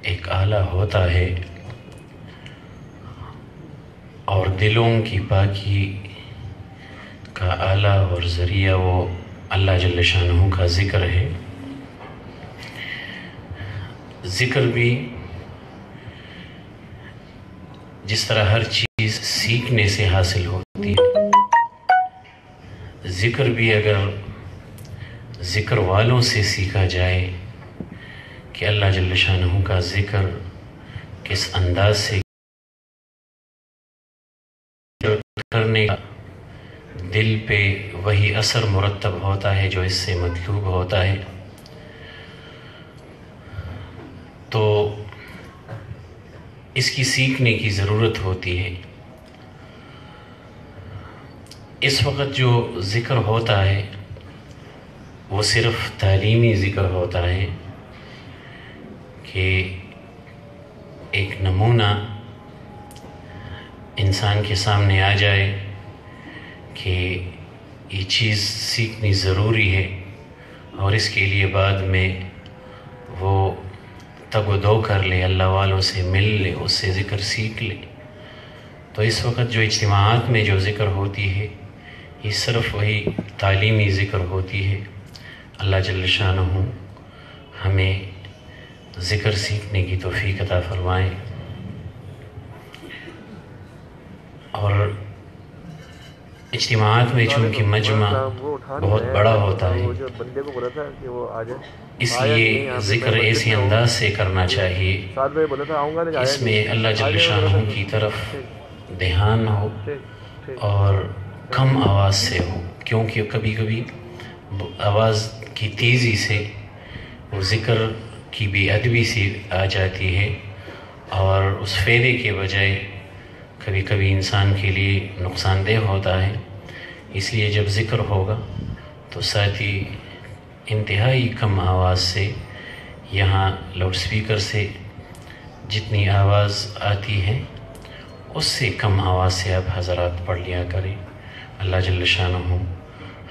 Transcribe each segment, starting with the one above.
ایک آلہ ہوتا ہے اور دلوں کی پاکی کا آلہ اور ذریعہ وہ اللہ جل شانہ کا ذکر ہے۔ ذکر بھی جس طرح ہر چیز سیکھنے سے حاصل ہوتی ہے، ذکر بھی اگر ذکر والوں سے سیکھا جائے کہ اللہ جل شانہ کا ذکر کس انداز سے کرنے کا دل پہ وہی اثر مرتب ہوتا ہے جو اس سے مطلوب ہوتا ہے، تو اس کی سیکھنے کی ضرورت ہوتی ہے۔ اس وقت جو ذکر ہوتا ہے وہ صرف تعلیمی ذکر ہوتا ہے کہ ایک نمونہ انسان کے سامنے آ جائے کہ یہ چیز سیکھنی ضروری ہے اور اس کے لیے بعد میں وہ تگ و دو کر لے، اللہ والوں سے مل لے، اس سے ذکر سیکھ لے۔ تو اس وقت جو اجتماعات میں جو ذکر ہوتی ہے یہ صرف وہی تعلیمی ذکر ہوتی ہے۔ اللہ جل شانہ ہمیں ذکر سیکھنے کی توفیق عطا فرمائے۔ اور اجتماعات میں چونکہ مجمع بہت بڑا ہوتا ہے، اس لیے ذکر ایسے انداز سے کرنا چاہیے کہ اس میں اللہ جل شانہ کی طرف دھیان ہو اور کم آواز سے ہو، کیونکہ کبھی کبھی آواز کی تیزی سے وہ ذکر کی بے ادبی سی آ جاتی ہے اور اس فائدے کے بجائے کبھی کبھی انسان کے لیے نقصان دہ ہوتا ہے۔ اس لیے جب ذکر ہوگا تو ساتھ ہی انتہائی کم آواز سے، یہاں لاؤڈ سپیکر سے جتنی آواز آتی ہے اس سے کم آواز سے آپ حضرات پڑھ لیا کریں۔ اللہ جل شانہ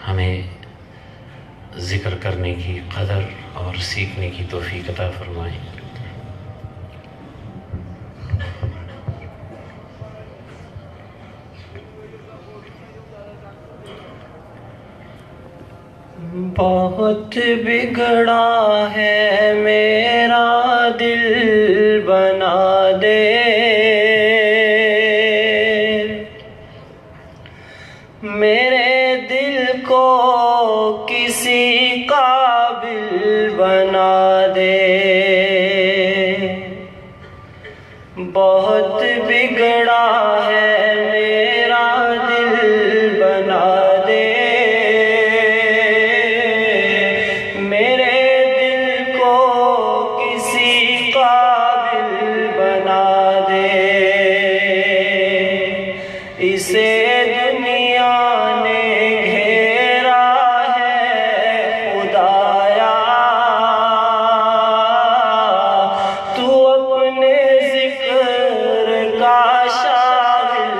ہمیں ذکر کرنے کی قدر اور سیکھنے کی توفیق عطا فرمائے۔ بہت بگڑا ہے میرا دل، بنا دے میرے دل کو کسی قابل، بنا دے بہت بگڑا ہے میرا دل، بنا دے میرے دل کو کسی قابل، بنا دے اسے دنیا نے گھیرا ہے خدایا، تو اپنے ذکر کا شاغل،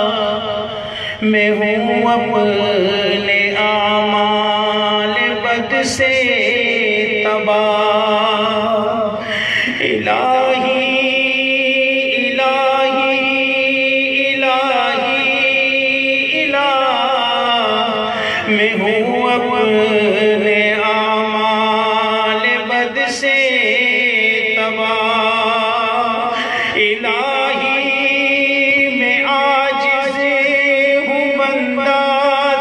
تباہ الہی الہی الہی الہ میں ہوں اپنے اعمال بد سے تباہ الہی میں عاجز ہوں بندہ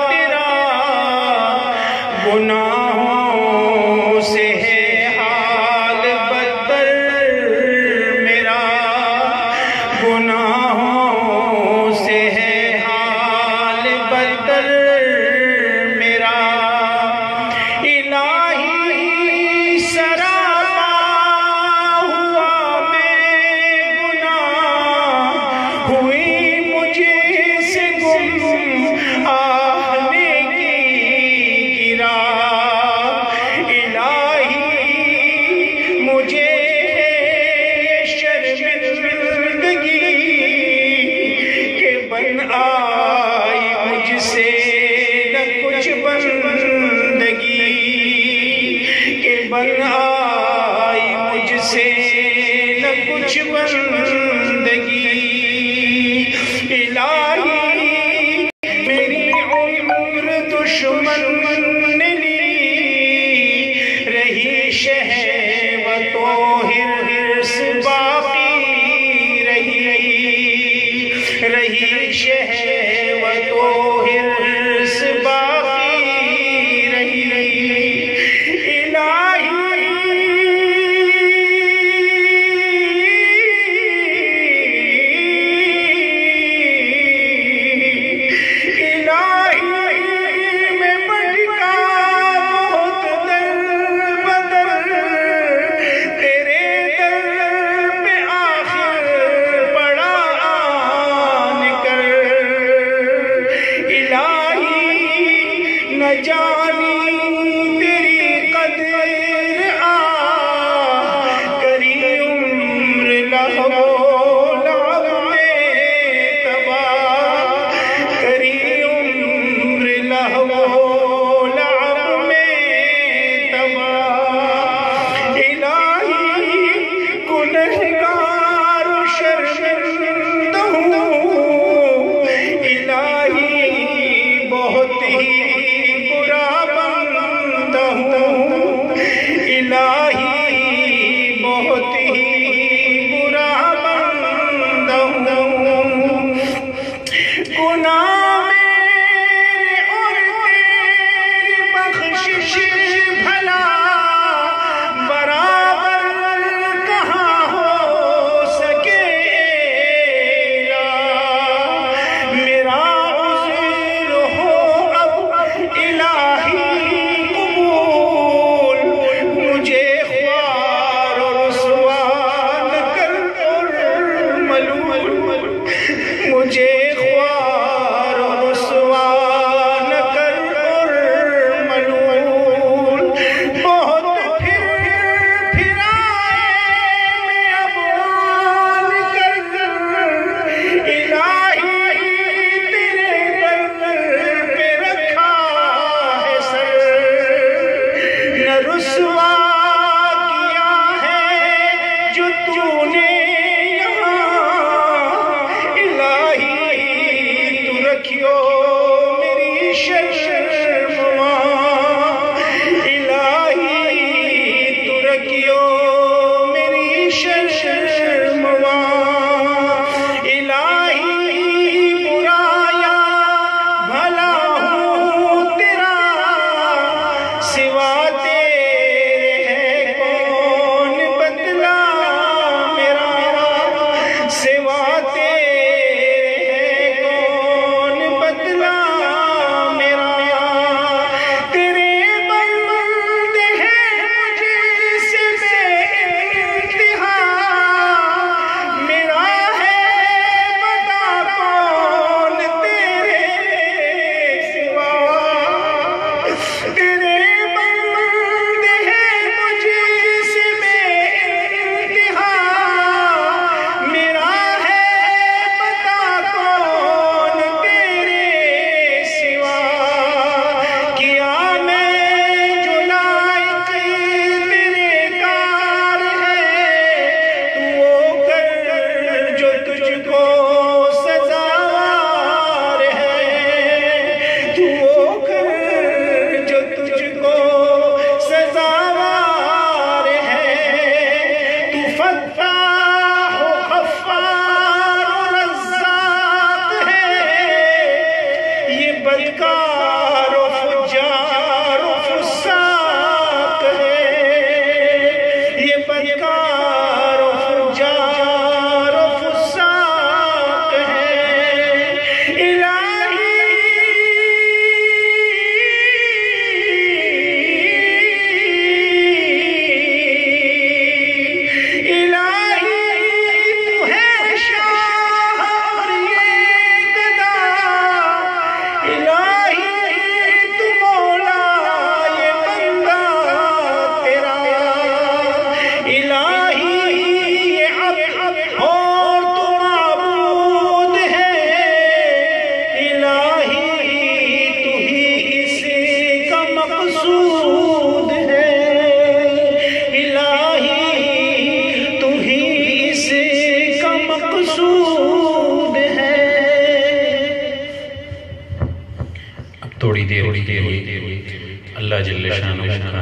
تیرا گناہوں سے ہے حال بدتر میرا گناہوں سے ہے حال بدتر میرا الہی سراپا ہوا میں گناہ ہوئی مجھے سے گم آنے کی گرا الہی مجھے ہے شرمندگی کہ بن آئی مجھ سے نہ کچھ بندگی کہ بن آئی مجھ سے نہ کچھ بندگی الہی میری عمر دشمن نے لی رہی شہوت و حرص باقی رہی شہوت و حرص باقی رہی الہی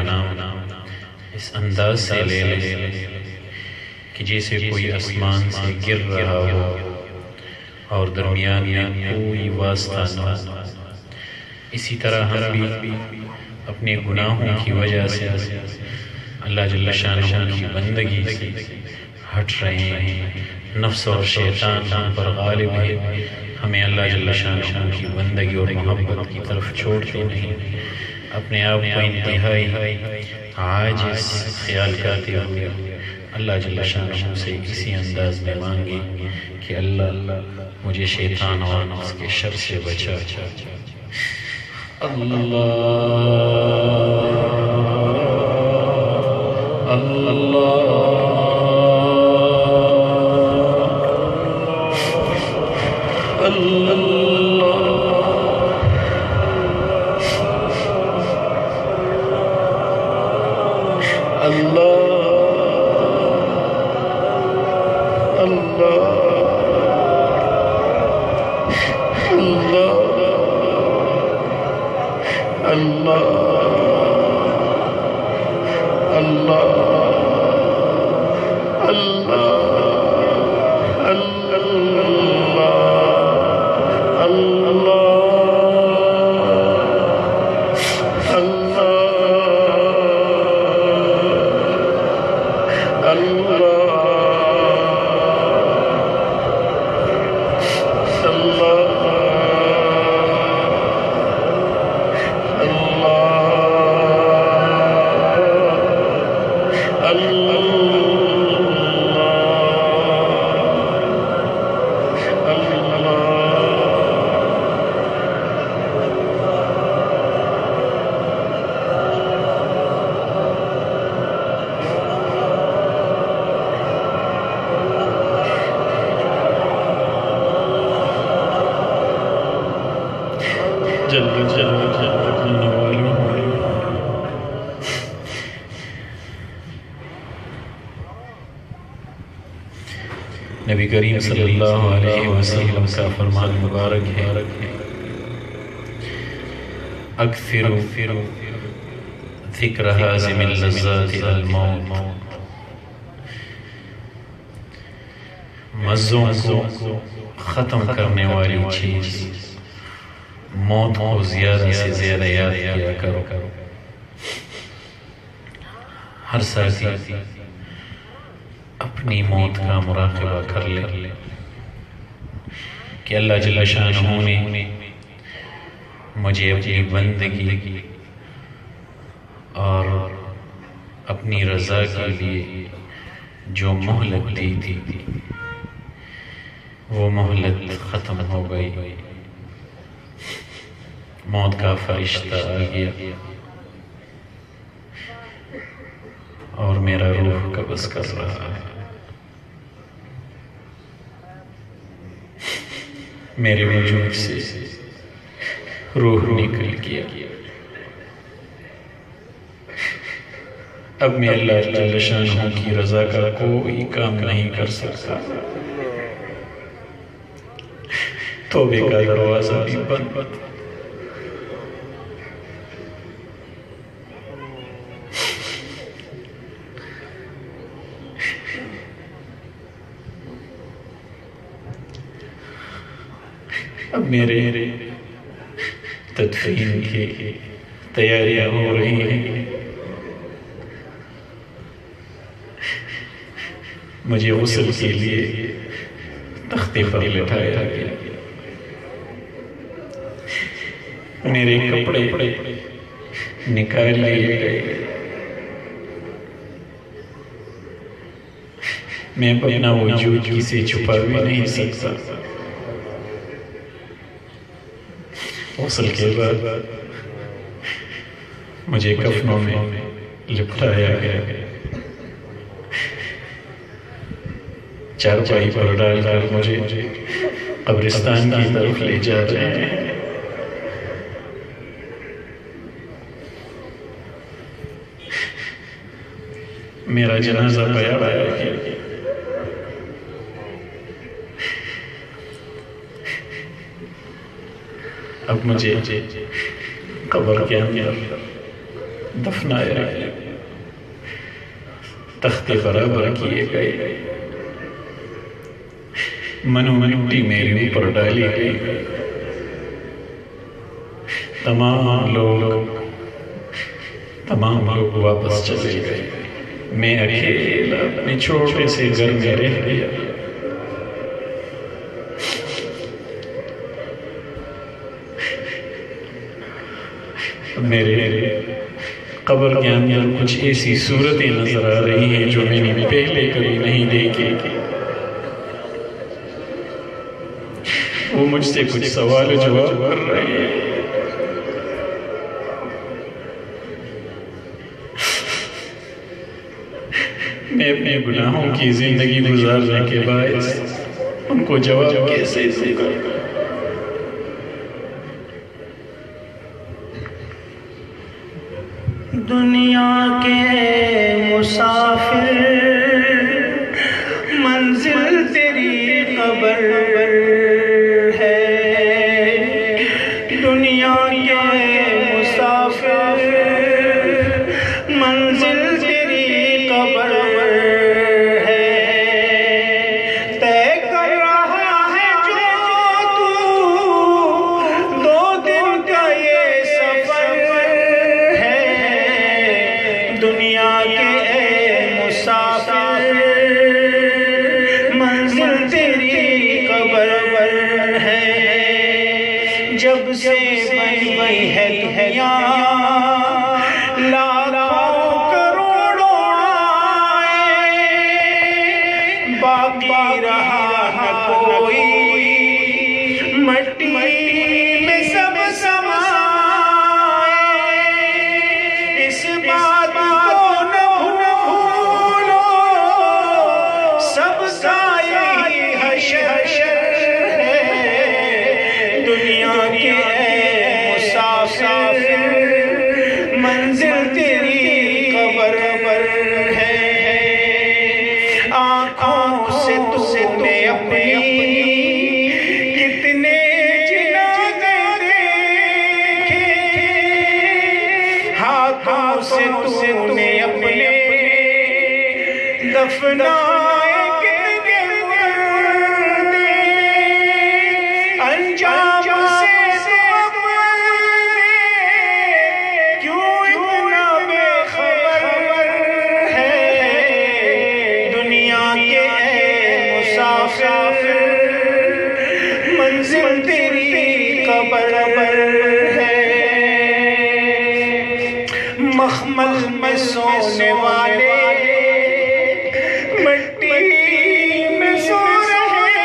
نام اس انداز سے لے لیں کہ جیسے کوئی آسمان سے گر رہا ہو اور درمیان میں کوئی واسطہ نہ ہو۔ اسی طرح ہم بھی اپنے گناہوں کی وجہ سے اللہ جل شانہ کی بندگی سے ہٹ رہے ہیں، نفس اور شیطان ہم پر غالب ہے، ہمیں اللہ جل شانہ کی بندگی اور محبت کی طرف چھوڑتے نہیں۔ اپنے آپ کو انتہائی عاجز خیال کرتے ہوئے اللہ جل شانہ سے اسی انداز میں مانگے کہ اللہ مجھے شیطان اور اس کے شر سے بچا۔ اللہ نبی کریم صلی اللہ علیہ وسلم کا فرمان مبارک ہے، اکثروا ذکر حازم اللذات الموت، مزوں کو ختم کرنے والی چیز موت کو زیادہ سے زیادہ یاد کیا کرو۔ ہر ساتھی اپنی موت کا مراقبہ کر لے کہ اللہ جل شانہ نے مجھے اپنی بندگی اور اپنی رضا کے لیے جو مہلت دی تھی وہ مہلت ختم ہو گئی، موت کا فرشتہ آ گیا اور میرا روح قبض کر رہا ہے۔ میرے وجود سے روح نکل گیا، اب میں اللہ جل شانہ کی رضا کا کوئی کام نہیں کر سکتا، توبے کا دروازہ بھی بند۔ اب میرے تدفین کی تیاریاں ہو رہی ہیں، مجھے غسل کے لیے تختے پر لٹایا گیا، میرے کپڑے نکال لیے گئے، میں اپنا وجود کسی چھپا بھی نہیں سکتا۔ غسل کے بعد مجھے کفنوں میں لپٹایا گیا، چارپائی پر ڈال کر مجھے قبرستان کی طرف لے جا رہے ہیں۔ میرا جنازہ پیا گیا، اب مجھے قبر کے اندر دفنائے گئے، تخت برابر کیے گئے، منو مٹی میرے اوپر ڈالی گئی، تمام لوگ واپس چلے گئے، میں اکیلا اپنے چھوٹے سے گھر میں رہ گیا۔ میرے قبر کے اندر کچھ ایسی صورتیں نظر آ رہی ہیں جو میں نے پہلے کبھی نہیں دیکھی۔ وہ مجھ سے کچھ سوال جواب کر رہے ہیں۔ میں اپنے گناہوں کی زندگی گزارنے کے باعث ان کو جواب کیسے دوں؟ دنیا کے مسافر منزل تیری قبر ہے، دنیا کے مسافر منزل تیری قبر ہے، طے کر رہا ہے جو تو 2 دن کا یہ سفر ہے، دنیا کے مسافر منزل تیری قبر ہے، جب سے بنی ہے دنیا لاکھوں کروڑوں آئے، باقی رہا نہ کوئی، مٹی میں سب سمائے، اس بات کو نہ بھولو، سب کا یہی حشر ہے، دنیا کے مسافر منزل تیری قبر ہے، آنکھوں سے تو نے اپنی کتنے جنازے دیکھے، ہاتھوں سے تو نے اپنے دفنائے کتنے مردے، انجام سے کیوں اتنا بے خبر ہے، دنیا کے مسافر منزل تیری قبر ہے، مخمل میں سونے والے مٹی میں سو رہے،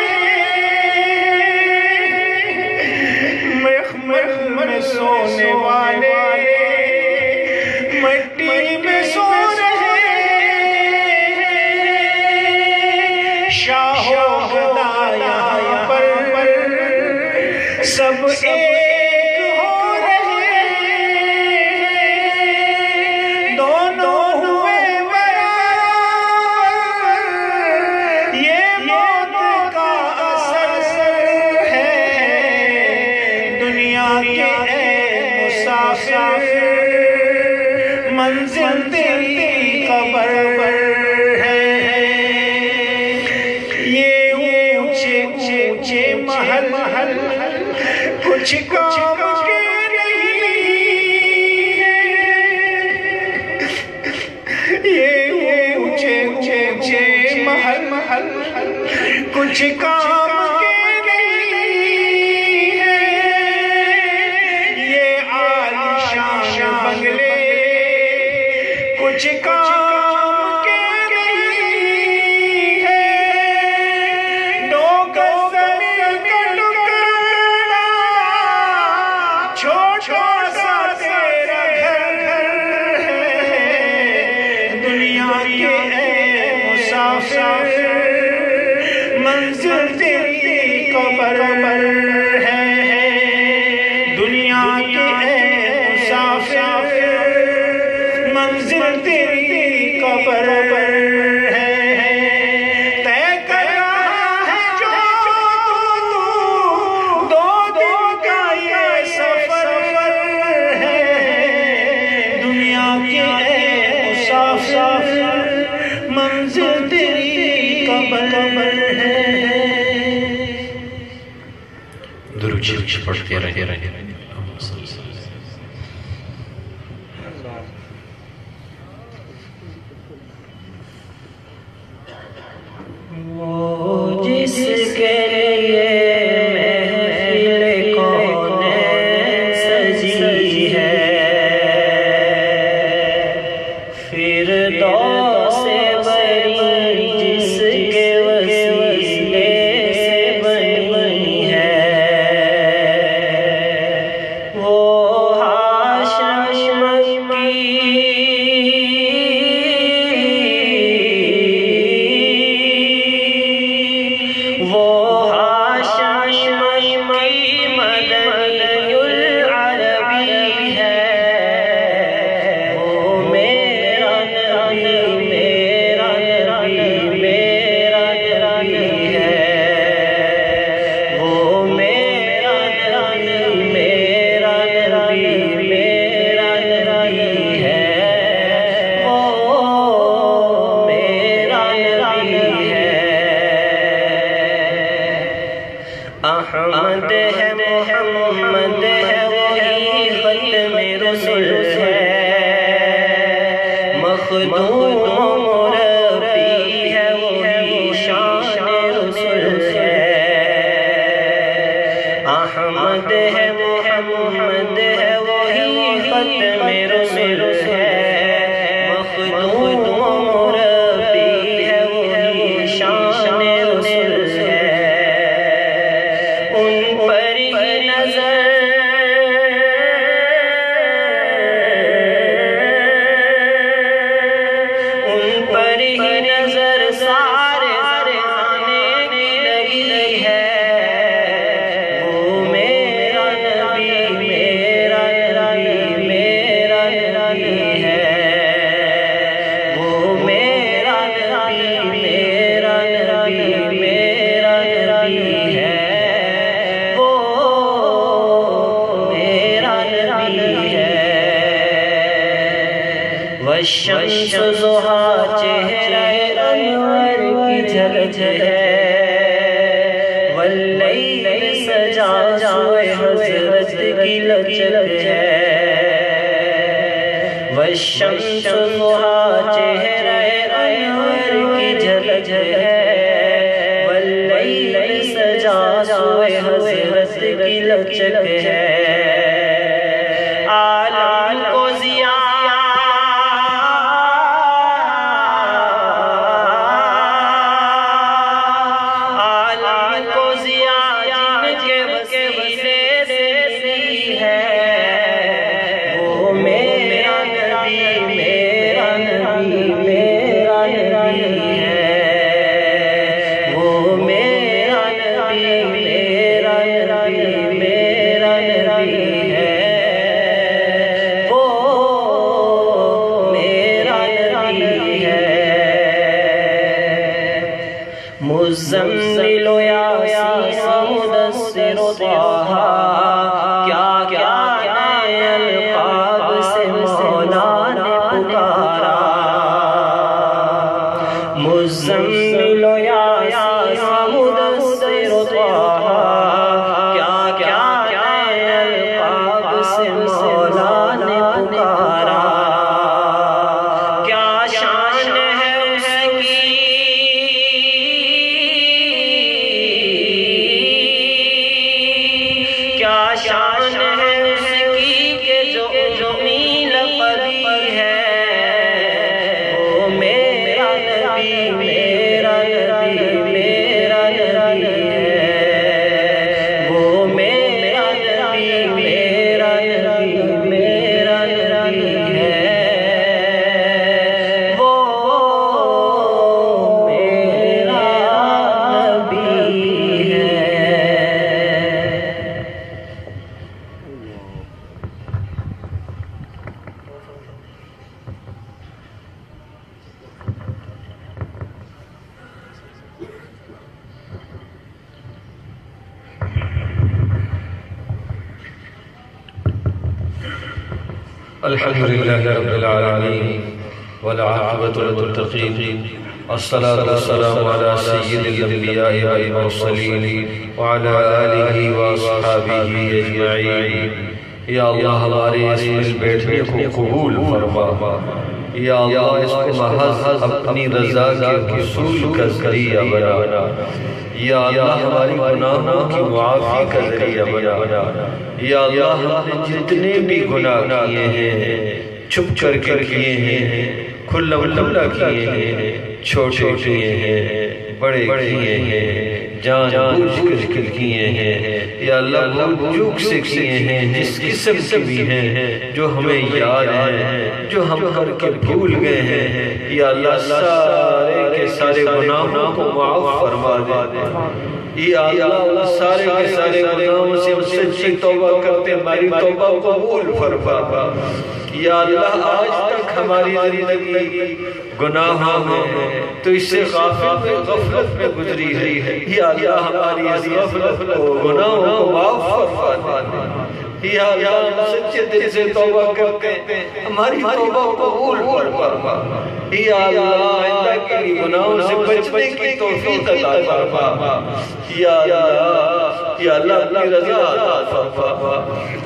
مخمل میں سونے والے مٹی میں سو رہے، شاہ و گدا یہاں پر سب ایک ہو رہے، دونوں ہوئے برابر، یہ موت کا اثر ہے، دنیا کے مسافر منزل تیری قبر ہے، یہ اونچے اونچے محل کچھ کام کے نہیں ہے، یہ اونچے اونچے محل کچھ کام کے نہیں ہے، یہ عالیشان بنگلے کچھ کام کے نہیں ہے، 2 گز زمین کا ٹکڑا چھوٹا سا تیرا گھر ہے، دنیا کے مسافر منزل تیری قبر ہے، دنیا کے مسافر منزل تیری قبر ہے، طے کر رہا ہے جو تو 2 دن کا یہ سفر ہے، دنیا قبر ہے درود شریف پڑھتے رہے وہ جس کے لیے محفل کونین سجی ہے فردوس بری جس کے وسیلے سے بنی ہے وہ ہاشم احمد ہے محمد ہے وہی ختم رسول ہے مخدوم مربی ہے وہی شان رسول ہے احمد ہے محمد ہے وہی ختم رسول ہے مخدوم مربی ہے وہی شان رسول ہے ان پر ہی نظر سارے زمانے کی لگی ہے وہ میرا نبی میرا نبی میرا نبی ہے وہ میرا نبی میرا نبی میرا نبی ہے والشمس ضحا چہرہ انور کی جھلک ہے واللیل سجا سوئے حضرت کی لچک ہے والشمس ضحا چہرہ انور کی جھلک ہے واللیل سجا سوئے حضرت کی لچک ہے عالم کو ضیاء مزمل و یاسین و مدثر و طٰہٰ کیا کیا نئے القاب سے مولا نے پکارا مزمل و یاسین و مدثر و طٰہٰ کیا کیا نئے القاب سے مولا نے پکارا کیا شان ہے اس کی کیا شان ہے اس کی کہ جو میل قدی ہے وہ میرا نبی میرا نبی میرا نبی ہے وہ میرا نبی میرا نبی میرا نبی ہے وہ میرا نبی ہے الحمد لله رب العالمين والعاقبة للمتقين الصلاة والسلام على سيد الأنبياء والمرسلين وعلى آلہ وأصحابہ اجمعین۔ یا اللہ ہمارے اس بیٹھنے کو قبول فرما، یا اللہ اس کو محض اپنی رضا کے حصول کا ذریعہ بنا، یا اللہ ہماری گناہوں کی معافی کا ذریعہ بنا، یا اللہ ہم نے جتنے بھی گناہ کیے ہیں، چھپ کر کے کیے ہیں، کھلا کھلا کیے ہیں، چھوٹے کیے ہیں، بڑے کیے ہیں، جان بوجھ کر کیے ہیں، یا اللہ بھول چوک سے کیے ہیں، جس قسم سے بھی ہیں جو ہمیں یاد ہیں، جو ہم کر کے بھول گئے ہیں، یا اللہ سارے کے سارے گناہوں کو معاف فرما دے، یا اللہ سارے کے سارے گناہوں سے ہم سچی توبہ کرتے، ہماری توبہ قبول فرما، یا اللہ آج تک ہماری زندگی گناہوں میں تو اس سے غفلت میں گزری ہے، یا اللہ ہماری اس غفلت کو گناہوں کو معاف فرما دے، یا اللہ ہم سچے دل سے توبہ کرتے ہیں، ہماری توبہ قبول فرما، یا اللہ آئندہ کے لیے گناہوں سے بچنے کی توفیق عطا فرما، یا اللہ اپنی رضا عطا فرما،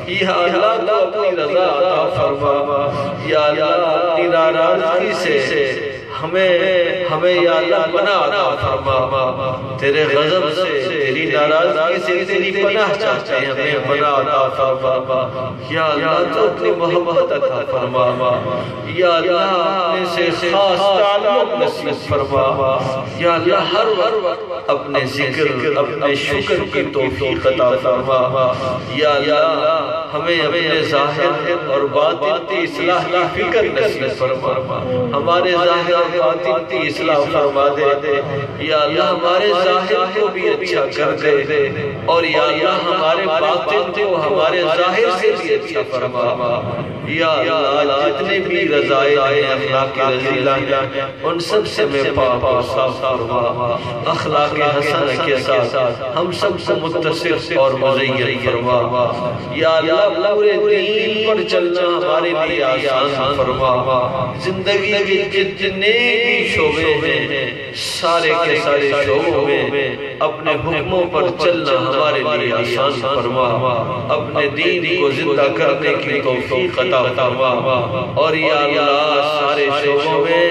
یا اللہ اپنی رضا عطا فرما، یا اللہ اپنی ناراضگی سے ہمیں یا اللہ پناہ عطا فرما، تیرے غضب سے تیری ناراضگی سے تیری پناہ چاہتے ہیں، ہمیں پناہ عطا فرما، یا اللہ تو اپنی محبت عطا فرما، یا اللہ اپنے سے خاص تعلق نصیب فرما، یا اللہ ہر وقت اپنے ذکر اپنے شکر کی توفیق عطا فرما، یا اللہ ہمیں اپنے ظاہر اور باطن کی اصلاح کی فکر نصیب فرما، ہمارے ظاہر اور باطن کی اصلاح فرما دے، یا اللہ ہمارے ظاہر کو بھی اچھا کر دے، اور یا اللہ ہمارے باطن کو ہمارے ظاہر سے بھی اچھا فرما، یا اللہ جتنے بھی رضائل ہیں اخلاق رضیلہ ہیں ان سب سے میں پاک و صاف فرما، اخلاق حسنہ کے ساتھ ہم سب سے متصف اور مزین فرما، یا اللہ پورے دین پر چلنا ہمارے لیے آسان فرما، زندگی کے جتنے بھی شعبے ہیں سارے کے سارے شعبوں میں اپنے حکموں پر چلنا ہمارے لیے آسان فرما، اپنے دین کو زندہ کرنے کی توفیق عطا فرما، اور یا اللہ سارے شعبوں میں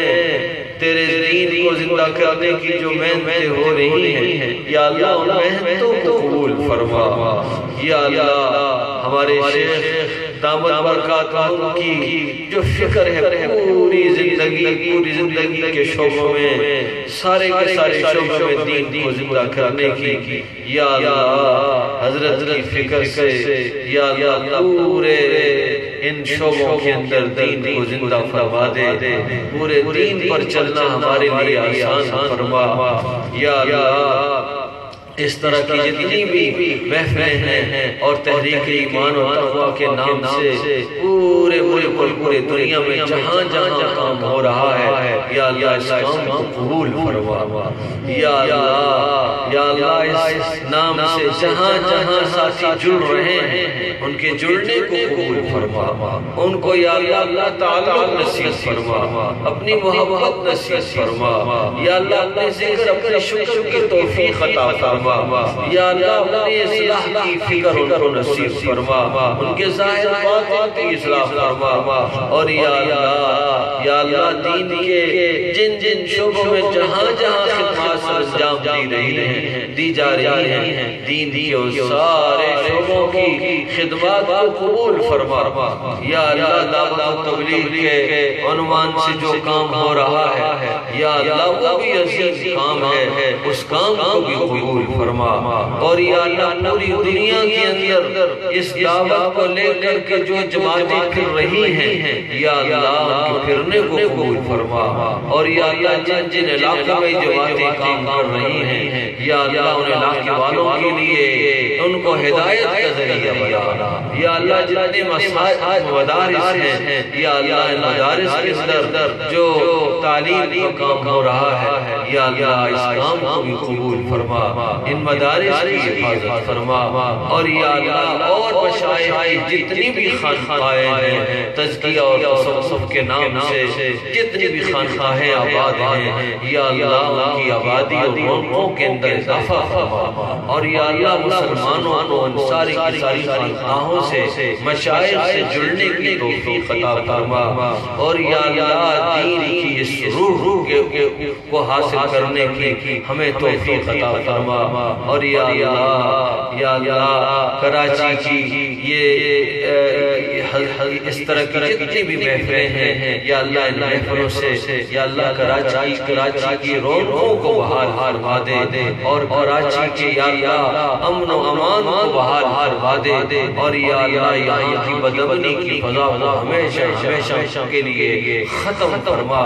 تیرے دین کو زندہ کرنے کی جو محنتیں ہو رہی ہیں، یا اللہ ان محنتوں کو قبول فرما، یا اللہ ہمارے شیخ دامت برکاتہ کی جو فکر ہے پوری زندگی کے شعبوں میں سارے کے سارے شعبوں میں دین کو زندہ کرنے کی، یا اللہ حضرت کی فکر سے یا اللہ پورے ان شعبوں کے اندر دین کو زندہ فرما دے، پورے دین پر چلنا ہمارے لیے آسان فرما، یا اللہ اس طرح کی جتنی بھی محفلیں ہیں اور تحریک ایمان و تقویٰ کے نام سے پورے دنیا میں جہاں جہاں کام ہو رہا ہے، یا اللہ اس کام کو قبول فرما، یا اللہ اس نام سے جہاں جہاں ساتھی جڑ رہے ہیں ان کے جڑنے کو قبول فرما، ان کو یا اللہ تعلق نصیب فرما، اپنی محبت نصیب فرما، یا اللہ اپنے ذکر اپنے شکر کی توفیق عطا فرما، یا اللہ اپنی اصلاح کی فکر ان کو نصیب فرما، ان کے ظاہر باطن کی اصلاح فرما، اور یا اللہ دین کے جن شعبوں میں جہاں جہاں خدمات انجام دی جا رہی ہیں، دین کے ان سارے شعبوں کی خدمات کو قبول فرما، یا اللہ دعوت و تبلیغ کے عنوان سے جو کام ہو رہا ہے، یا اللہ وہ بھی عظیم کام ہے، اس کام کو بھی قبول فرما، اور یا اللہ پوری دنیا کے اندر اس دعوت کو لے کر کے جو جماعتیں پھر رہی ہیں، یا اللہ ان کے پھرنے کو قبول فرما، اور یا اللہ جن علاقوں میں جماعتیں کام کر رہی ہیں، یا اللہ ان علاقے والوں کے لیے ان کو ہدایت کا ذریعہ بنا، یا اللہ جتنے مدارس ہیں، یا اللہ ان مدارس کے اندر جو تعلیم کا کام ہو رہا ہے یا اللہ اس کام کو بھی قبول فرما، ان مدارس کی حفاظت فرما، اور یا اللہ اور مشائخ جتنی بھی خانقاہیں ہیں تزکیہ اور تصوف کے نام سے جتنی بھی خانقاہیں آباد ہیں یا اللہ ان کی آبادی اور رونقوں کے اندر اضافہ فرما، اور یا اللہ مسلمانوں کو ان ساری کی ساری خانقاہوں سے مشائخ سے جڑنے کی توفیق عطا فرما، اور یا اللہ دین کی اس روح کو حاصل کرنے کی ہمیں توفیق عطا فرما، اور یا اللہ کراچی کی یہ اس طرح کی جتنی بھی محفلیں ہیں یا اللہ ان محفلوں سے یا اللہ کراچی کی رونقوں کو بحال فرما دے، اور کراچی کے یا اللہ امن و امان کو بحال فرما دے، اور یا اللہ یہاں کی بدامنی کی فضا کو ہمیشہ کے لیے ختم فرما،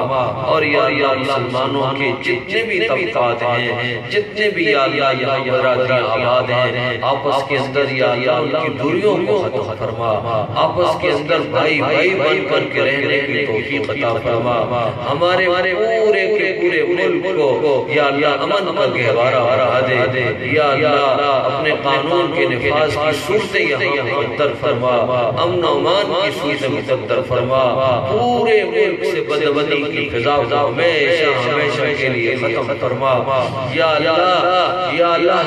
اور یا اللہ مسلمانوں کے جتنے بھی طبقات ہیں جتنے بھی یا اللہ یہاں برادریاں آباد ہیں آپس کے اندر یا اللہ ان کی دوریوں کو ختم فرما، آپس کے اندر بھائی بن کر کے رہنے کی توفیق عطا فرما، ہمارے پورے کے پورے ملک کو یا اللہ امن کا گہوارہ بنا دے، یا اللہ اپنے قانون کے نفاذ کی صورتیں یہاں مقدر فرما، امن و امان کی صورتیں مقدر فرما، پورے ملک سے بدامنی کی فضا کو ہمیشہ کے لیے ختم فرما، یا اللہ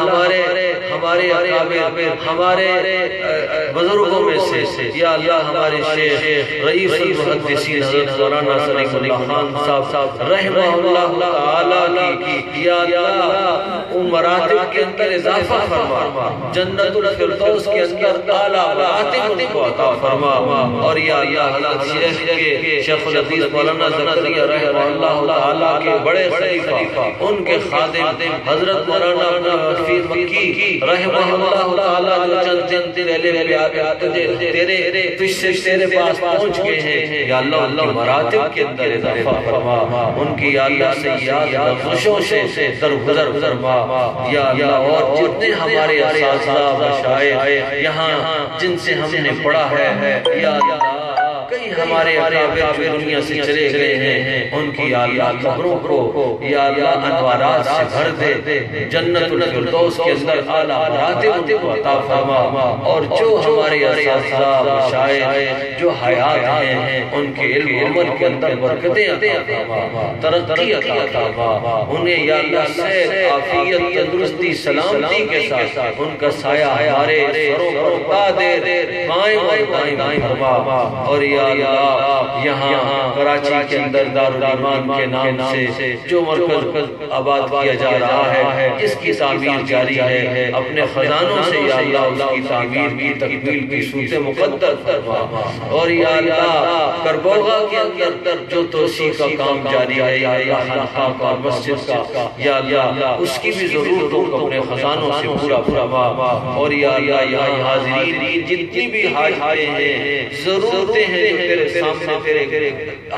ہمارے اکابر ہمارے بزرگوں میں سے یا اللہ ہمارے شیخ رئیس المحدثین حضرت مولانا سلیم اللہ خان صاحب رحمہ اللہ تعالی کی یا اللہ ان مراتب کے اندر اضافہ فرما، جنت الفردوس کے اندر اعلیٰ مراتب ان کو عطا فرما، اور یا اللہ حضرت شیخ الحدیث مولانا زکریا رحمہ اللہ تعالی کے بڑے خلیفہ ان کے خادم حضرت مولانا حفیظ مکی رحمہ اللہ تعالی جو چند تیرے پاس پہنچ گئے ہیں یا اللہ ان کی مراتب کے اندر اضافہ فرما، ان کی یا اللہ سیاد لفظوں سے درگزر فرما، یا اللہ اور جتنے ہمارے اساتذہ مشائخ یہاں جن سے ہم نے پڑھا ہے یا اللہ کئی ہمارے اکابر جو دنیا سے چلے گئے ہیں ان کی یا اللہ قبروں کو یا اللہ انوارات سے بھر دے، جنت الفردوس کے اندر اعلیٰ مراتب ان کو عطا فرما، اور جو ہمارے اساتذہ مشائخ جو حیات ہیں ان کے علم و عمل کے اندر برکتیں عطا فرما، ترقی عطا فرما، انہیں یا اللہ صحت عافیت تندرستی سلامتی کے ساتھ ان کا سایہ ہمارے سروں پر تا دے قائم اور دائم فرما، اور یا اللہ یہاں کراچی کے اندر دارالایمان کے نام سے جو مرکز آباد کیا جا رہا ہے اس کی تعمیر جاری ہے، اپنے خزانوں سے یا اللہ اس کی تعمیر کی تکمیل کی صورت مقدر فرما، اور یا اللہ کربوغا کے اندر جو توسیع کا کام جاری ہے یا اللہ خانقاہ کا اور مسجد کا یا اللہ اس کی بھی ضرورتوں کو اپنے خزانوں سے پورا فرما، اور یا اللہ یہاں حاضرین جتنی بھی حاجتیں ہیں ضرورتیں ہیں جو تیرے سامنے تیرے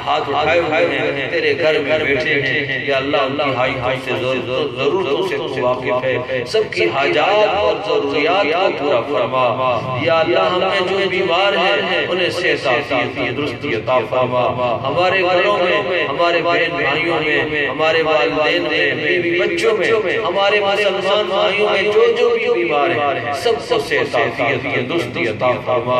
ہاتھ اٹھائے ہوئے ہیں تیرے گھر میں بیٹھے ہیں یا اللہ ان کی حاجتوں سے ضرورتوں سے تو واقف ہے، سب کی حاجات اور ضروریات کو پورا فرما، یا اللہ ہم میں جو بیمار ہیں انہیں صحت عافیت تندرستی عطا فرما، ہمارے گھروں میں ہمارے بہن بھائیوں میں ہمارے والدین میں بیوی بچوں میں ہمارے مسلمان بھائیوں میں جو بھی بیمار ہیں سب کو صحت عافیت تندرستی عطا فرما،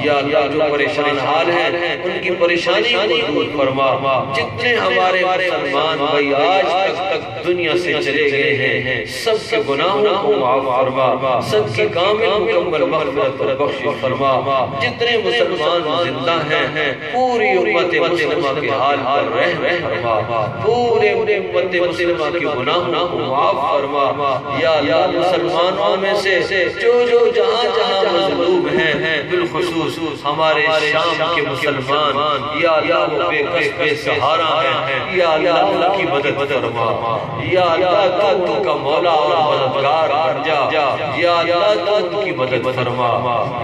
یا اللہ جو پریشان حال ہیں ان کی پریشانی کو دور فرما، جتنے ہمارے مسلمان بھائی آج تک دنیا سے چلے گئے ہیں سب کے گناہوں کو معاف فرما، سب کی کامل مکمل مغفرت اور بخشش فرما، جتنے مسلمان زندہ ہیں پوری امت مسلمہ کے حال پر رحم فرما، پورے امت مسلمہ کے گناہوں کو معاف فرما، یا اللہ مسلمانوں میں سے جو جہاں مظلوم ہیں بالخصوص ہمارے شام کے مسلمان یا اللہ وہ بے کس بے سہارا ہیں یا اللہ ان کی مدد فرما، یا اللہ تو ان کا مولا اور مددگار بن جا، یا اللہ تو ان کی مدد فرما،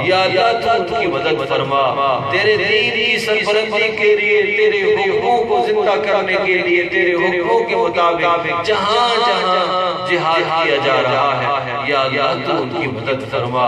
یا اللہ تو ان کی مدد فرما، تیرے دین کی سربلندی کے لیے تیرے حکموں کو زندہ کرنے کے لیے تیرے حکموں کے مطابق جہاں جہاد کیا جا رہا ہے یا اللہ تو ان کی مدد فرما،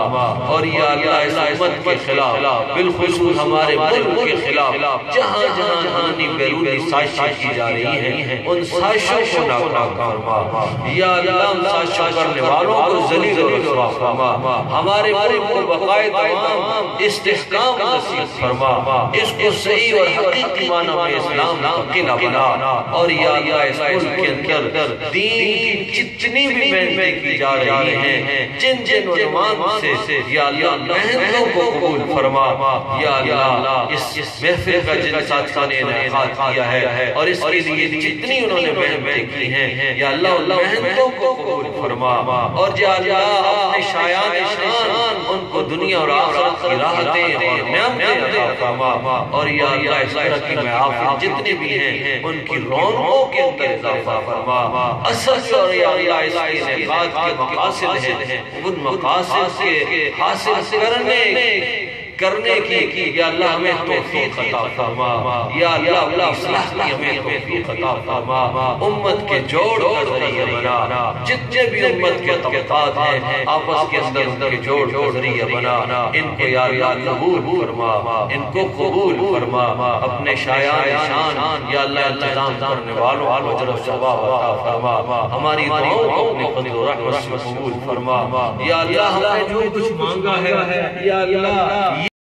اور یا اللہ اس امت کے خلاف بالخصوص ہمارے ملک کے خلاف جہاں جہانی بیرونی سازشیں کی جا رہی ہیں ان سازشوں کو ناکام فرما یا اللہ ان سازشوں کرنے والوں کو ذلیل و رسوا فرما ہمارے ملک کو بقائے تمام استحکام نصیب فرما اس کو صحیح اور حقیقی معنی میں اسلام کا قلعہ بنا اور یا اللہ اس ملک کے اندر دین کی جتنی بھی محنتیں کی جا رہی ہیں جن جن عنوان سے یا اللہ محنتوں کو قبول فرما یا اللہ اس محفل کا جن ساتھیوں نے انعقاد کیا ہے اور اس کے لیے جتنی انہوں نے محنتیں کی ہیں یا اللہ محنتوں کو قبول فرما اور یا اللہ اپنے شایان شان ان کو دنیا اور آخرت کی راحتیں اور نعمتیں عطا فرما اور یا اللہ اس طرح کی محافل جتنے بھی ہیں ان کی رونقوں کے اندر اضافہ فرما اصل اور یا اللہ اس کے انعقاد کے مقاصد ہیں ان مقاصد کے حاصل کرنے کی یا اللہ ہمیں توفیق عطا فرما یا اللہ اصلاح کی ہمیں توفیق عطا فرما امت کے جوڑ کا ذریعہ بنا جتنے بھی امت کے طبقات ہیں آپس کے اندر ان کے جوڑ کا ذریعہ بنا ان کو یا اللہ قبول فرما ان کو قبول فرما اپنے شایان شان یا اللہ انتظام کرنے والوں کو اجر و ثواب عطا فرما ہماری دعاؤں کو اپنے فضل و رحمت سے قبول فرما یا اللہ ہم نے جو کچھ مانگا ہے یا اللہ